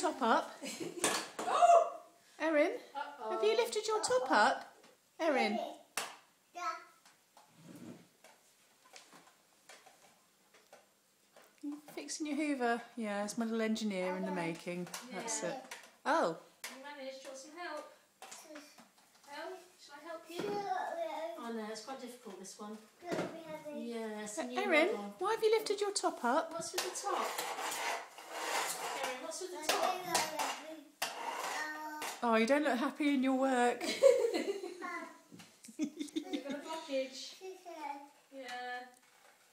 top up? Oh! Erin, have you lifted your top up? Erin? You fixing your hoover? Yeah, it's my little engineer in the making. That's it. Oh. You managed. Do you want some help? Help? Shall I help you? Oh no, it's quite difficult, this one. Yes. Erin, why have you lifted your top up? What's with the top? Erin, what's with the top? Oh, you don't look happy in your work. You've got a blockage. Yeah.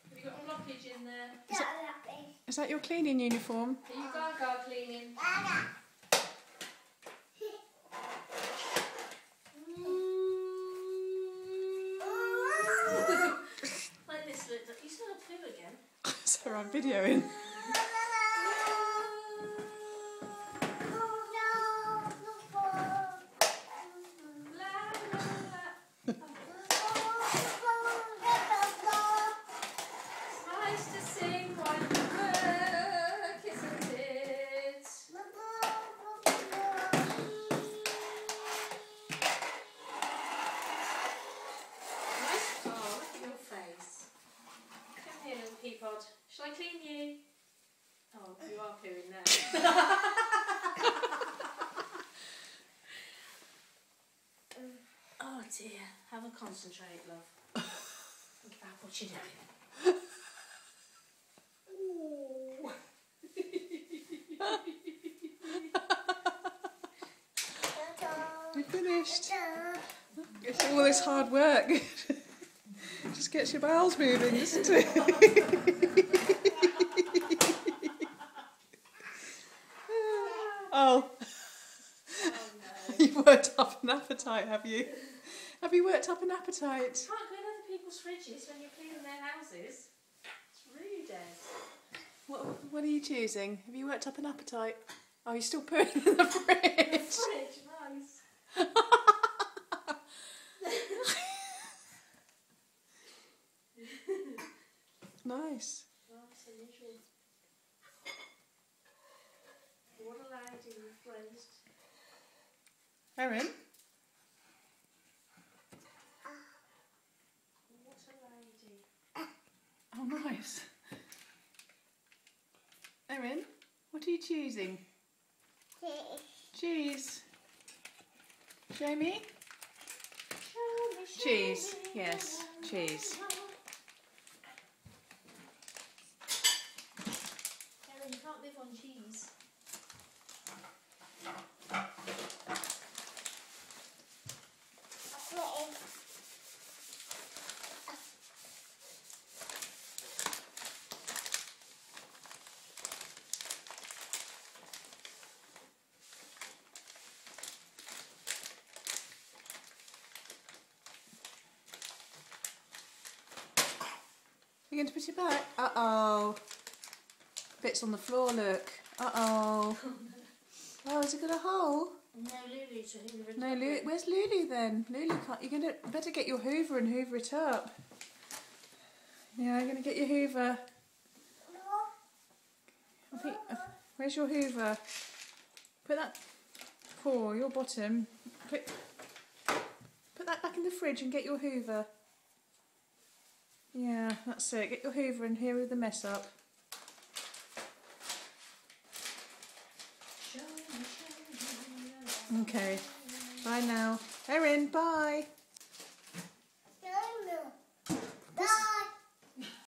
Have you got a blockage in there? Is that your cleaning uniform? Are you gaga cleaning? Like this, look. You smell a poo again. So I'm videoing. Peapod. Shall I clean you? Oh, you are pooing now. Oh dear. Have a concentrate, love. Think about what you're doing. You're finished. It's all this hard work. Just gets your bowels moving, doesn't it? Oh. Oh no. You've worked up an appetite, have you? Have you worked up an appetite? You can't go in other people's fridges when you're cleaning their houses. It's rude, Ed. What are you choosing? Have you worked up an appetite? Oh, you're still putting in the fridge. The fridge, nice. Nice. Nice, unusual. What a lady you've raised. Erin? What a lady. Oh, nice. Erin, what are you choosing? Cheese. Show me. Cheese. Yes, cheese. Erin, you can't live on cheese. You're going to put it back? Uh-oh. Bits on the floor, look. Uh-oh. Oh, has it got a hole? No, Lulu's hoovering. No, Lulu. Where's Lulu then? Lulu can't. You're going to better get your hoover and hoover it up. Yeah, you're going to get your hoover. I think, where's your hoover? Put that paw, your bottom. Put that back in the fridge and get your hoover. Yeah, that's it. Get your hoover and hoover the mess up. Okay, bye now. Erin, bye.